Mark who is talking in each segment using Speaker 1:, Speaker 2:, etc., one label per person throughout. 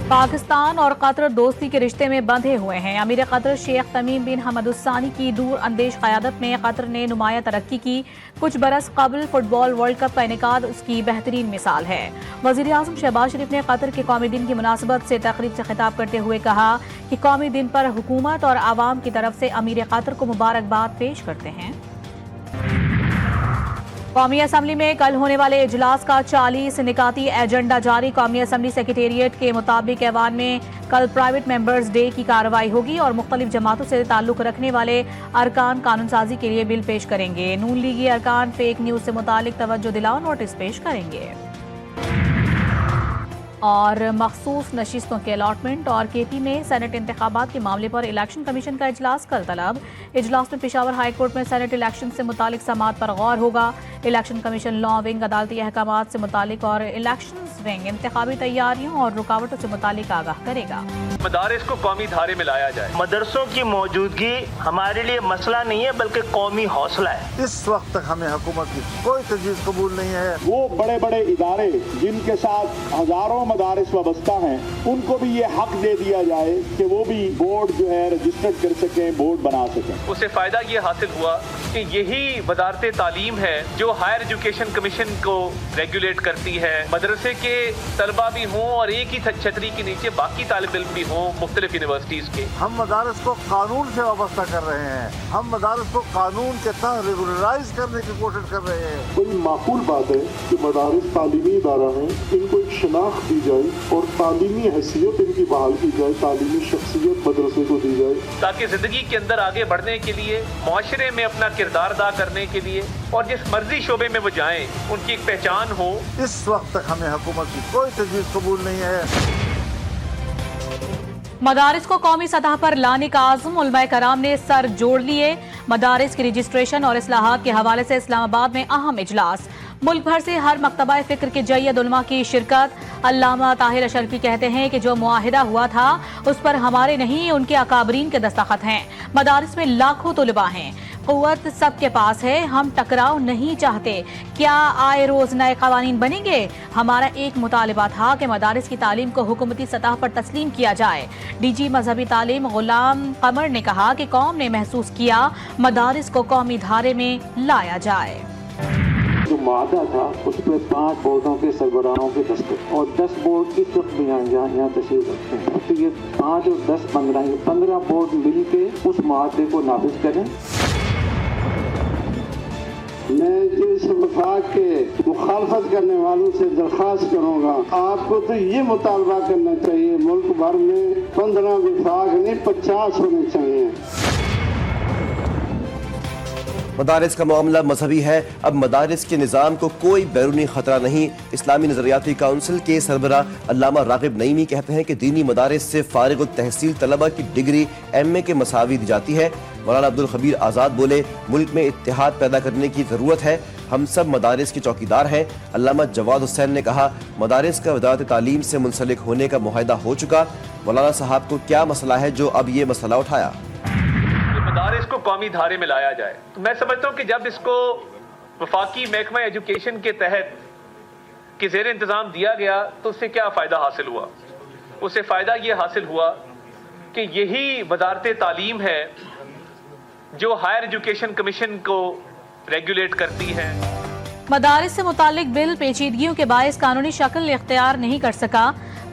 Speaker 1: पाकिस्तान और कतर दोस्ती के रिश्ते में बंधे हुए हैं। अमीर कतर शेख तमीम बिन हमद उस्सानी की दूर अंदेश क़यादत में कतर ने नुमाया तरक्की की। कुछ बरस कबल फुटबॉल वर्ल्ड कप का इनेकाद उसकी बेहतरीन मिसाल है। वज़ीर आज़म शहबाज शरीफ ने कतर के कौमी दिन की मुनासबत से तकरीब से खिताब करते हुए कहा कि कौमी दिन पर हुकूमत और आवाम की तरफ से अमीर कतर को मुबारकबाद पेश करते हैं। कौमी असम्बली में कल होने वाले इजलास का 40 निकाती एजेंडा जारी। कौमी असम्बली सेक्रेटेरिएट के मुताबिक ऐवान में कल प्राइवेट मेंबर्स डे की कार्रवाई होगी और मुख्तलिफ जमातों से ताल्लुक रखने वाले अरकान कानून साजी के लिए बिल पेश करेंगे। नून लीगी अरकान फेक न्यूज से मुतालिक तवज्जो दिलाओ नोटिस पेश करेंगे। और मखसूस नशिस्तों के अलॉटमेंट और केपी में सेनेट इंतखाबात के मामले पर इलेक्शन कमीशन का इजलास कल तलब। इजलास में पेशावर हाई कोर्ट में सेनेट इलेक्शन से मुतालिक समाअत पर गौर होगा। इलेक्शन कमीशन लॉ विंग अदालती अहकामात से मुतालिक और इलेक्शन विंग इंतखाबी तैयारियों और रुकावटों से मुतालिक आगाह करेगा।
Speaker 2: मदारिस को कौमी धारे में लाया जाए।
Speaker 3: मदरसों की मौजूदगी हमारे लिए मसला नहीं है बल्कि कौमी हौसला है।
Speaker 4: इस वक्त तक हमें हुकूमत की कोई तजवीज़ कबूल नहीं है।
Speaker 5: वो बड़े बड़े इदारे जिनके साथ हजारों मदारिस वाबस्ता हैं उनको भी ये हक दे दिया जाए कि वो भी बोर्ड जो है रजिस्टर्ड कर सकें, बोर्ड बना सकें।
Speaker 2: उसे फायदा ये हासिल हुआ कि यही वजारत तालीम है जो हायर एजुकेशन कमीशन को रेगुलेट करती है। मदरसे के तलबा भी हों और एक ही छतरी के नीचे बाकी तालिब इल्म भी हों मुख्तलिफ यूनिवर्सिटीज के।
Speaker 4: हम मदारस को कानून से वाबस्ता कर रहे हैं। हम मदारस को कानून के तहत रेगुलराइज करने की कोशिश कर रहे हैं।
Speaker 5: कोई माकूल बात है कि मदारिस तालीमी इदारा हैं, इनको एक शनाख्त दी जाए और तालीमी हैसियत इनकी बहाल की जाए, तालीमी शख्सियत मदरसे को दी जाए
Speaker 2: ताकि जिंदगी के अंदर आगे बढ़ने के लिए, मुआशरे में अपना किरदार अदा करने के लिए और जिस मर्जी शोबे में वो जाएं उनकी एक पहचान हो।
Speaker 4: इस वक्त तक हमें हुकूमत की कोई तजवीज़ कबूल नहीं है।
Speaker 1: मदारिस को कौमी सतह पर लाने का आज़म उलमाए कराम ने सर जोड़ लिए। मदारिस की रजिस्ट्रेशन और इस्लाहात के हवाले से इस्लामाबाद में अहम इजलास। मुल्क भर से हर मकतबा फ़िक्र के जय्यद उलमा की शिरकत। अल्लामा ताहिर अशरफी कहते हैं कि जो मुआहिदा हुआ था उस पर हमारे नहीं उनके अकाबरीन के दस्तखत हैं। मदारिस में लाखों तलबा हैं, क़ुव्वत सबके पास है, हम टकराव नहीं चाहते। क्या आए रोज नए कवानीन बनेंगे? हमारा एक मुतालिबा था कि मदारिस की तालीम को हुकूमती सतह पर तस्लीम किया जाए। डीजी मजहबी तालीम गुलाम कमर ने कहा कि कौम ने महसूस किया मदारिस को कौमी धारे में लाया जाए।
Speaker 5: जो मादा था उस पर 5 बोर्डों के सरबराहों के दस्तखत और 10 बोर्ड की चुप्पियाँ यहाँ तशरीफ रखते हैं। तो ये 5 और 10 15 बोर्ड मिल के उस मादे को नाफिज करें। मैं इस वफाक के मुखालफत करने वालों से दरख्वास्त करूँगा, आपको तो ये मुतालबा करना चाहिए मुल्क भर में 15 वफाक नहीं 50 होने चाहिए।
Speaker 6: मदारिस का मामला मजहबी है। अब मदारिस के निज़ाम को कोई बैरूनी खतरा नहीं। इस्लामी नज़रियाती काउंसिल के सरबरा अल्लामा रागिब नईमी कहते हैं कि दीनी मदारिस से फारिग तहसील तलबा की डिग्री MA के मसावी दी जाती है। मौलाना अब्दुल खबीर आज़ाद बोले, मुल्क में इत्तेहाद पैदा करने की ज़रूरत है, हम सब मदारिस के चौकीदार हैं। अल्लामा जवाद हुसैन ने कहा, मदारिस का वज़ारत तालीम से मुंसलिक होने का मुआहिदा हो चुका। मौलाना साहब को क्या मसला है जो अब ये मसला उठाया?
Speaker 2: मदारिस को कौमी धारे में लाया जाए। तो मैं समझता हूँ कि जब इसको वफाकी महकमा एजुकेशन के तहत के ज़ेर इंतज़ाम दिया गया तो उससे क्या फ़ायदा हासिल हुआ? उससे फ़ायदा ये हासिल हुआ कि यही वज़ारत तालीम है जो हायर एजुकेशन कमीशन को रेगुलेट करती है।
Speaker 1: मदारिस से मुतालिक बिल पेचीदगियों के बायस कानूनी शक्ल इख्तियार नहीं कर सका।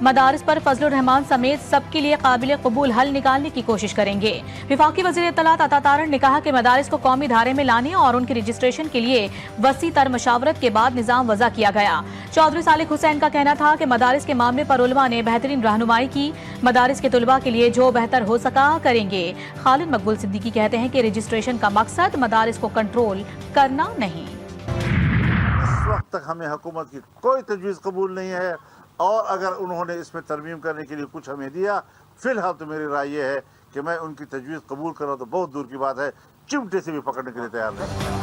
Speaker 1: मदारिस पर फजलुर रहमान समेत सबके लिए काबिल कबूल हल निकालने की कोशिश करेंगे। वफाकी वज़ीर इत्तलात अता तारण ने कहा कि मदारिस को कौमी धारे में लाने और उनकी रजिस्ट्रेशन के लिए वसी तर मशावरत के बाद निज़ाम वज़ा किया गया। चौधरी सालिक हुसैन का कहना था कि मदारिस के मामले पर उलमा ने बेहतरीन रहनुमाई की। मदारिस के तुलबा के लिए जो बेहतर हो सका करेंगे। खालिद मकबूल सिद्दीकी कहते हैं कि रजिस्ट्रेशन का मकसद मदारिस को कंट्रोल करना नहीं।
Speaker 4: इस वक्त तक हमें हुकूमत की कोई तजवीज़ कबूल नहीं है और अगर उन्होंने इसमें तरमीम करने के लिए कुछ हमें दिया, फिलहाल तो मेरी राय ये है कि मैं उनकी तजवीज़ कबूल करूँ तो बहुत दूर की बात है, चिमटे से भी पकड़ने के लिए तैयार नहीं।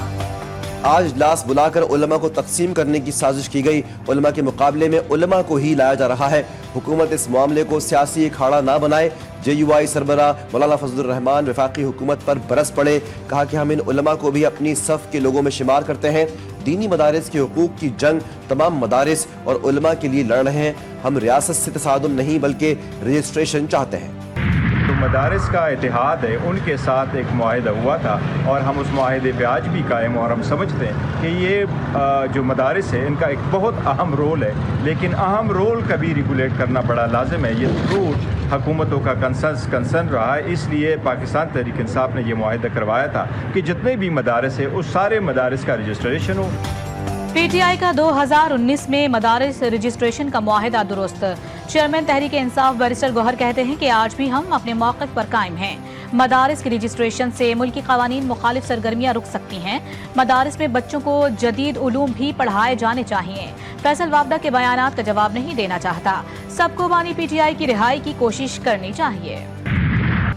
Speaker 6: आज इजलास बुलाकर उलमा को तकसीम करने की साजिश की गई। उलमा के मुकाबले में उलमा को ही लाया जा रहा है। हुकूमत इस मामले को सियासी अखाड़ा ना बनाए। JUI सरबरा मौलाना फजलुर रहमान वफाकी हुकूमत पर बरस पड़े। कहा कि हम इन उलमा को भी अपनी सफ के लोगों में शुमार करते हैं। दीनी मदारिस के हुकूक की जंग तमाम मदारिस और उलमा के लिए लड़ रहे हैं। ہم ریاست سے تصادم نہیں بلکہ رجسٹریشن چاہتے ہیں۔
Speaker 7: جو مدارس کا اتحاد ہے ان کے ساتھ ایک معاہدہ ہوا تھا اور ہم اس معاہدے پہ آج بھی قائم ہیں، اور ہم سمجھتے ہیں کہ یہ جو مدارس ہے ان کا ایک بہت اہم رول ہے، لیکن اہم رول کا بھی ریگولیٹ کرنا بڑا لازم ہے۔ یہ ضرور حکومتوں کا کنسرن رہا ہے، اس لیے پاکستان تحریک انصاف نے یہ معاہدہ کروایا تھا کہ جتنے بھی مدارس ہیں اس سارے مدارس کا registration who.
Speaker 1: P T I کا 2019 میں مدارس رجسٹریشن کا معاہدہ درست۔ چیئرمین تحریک انصاف بیرسٹر گوہر کہتے ہیں کہ آج بھی ہم اپنے موقف پر قائم ہیں۔ مدارس کی رجسٹریشن سے ملکی قوانین مخالف سرگرمیاں رک سکتی ہیں۔ مدارس میں بچوں کو جدید علوم بھی پڑھائے جانے چاہیے۔ فیصل وابدہ کے بیانات کا جواب نہیں دینا چاہتا۔ سب کو بانی پی ٹی آئی کی رہائی کی کوشش کرنی چاہیے۔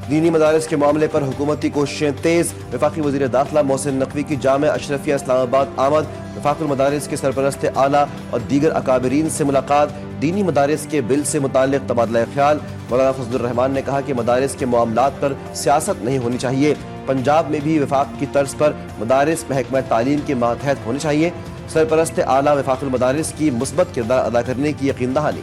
Speaker 6: دینی مدارس کے معاملے پر حکومتی کوششیں تیز۔ وفاقی وزیر داخلہ محسن نقوی کی جامعہ اشرفیہ اسلام آباد آمد۔ وفاق المدارس کے سرپرست اعلیٰ اور دیگر اکابرین سے ملاقات۔ دینی مدارس کے بل سے متعلق تبادلہ خیال۔ مولانا فضل الرحمان نے کہا کہ مدارس کے معاملات پر سیاست نہیں ہونی چاہیے۔ پنجاب میں بھی وفاق کی طرز پر مدارس محکمہ تعلیم کے ماتحت ہونے چاہیے۔ سرپرست اعلیٰ وفاق المدارس کی مثبت کردار ادا کرنے کی یقین دہانی۔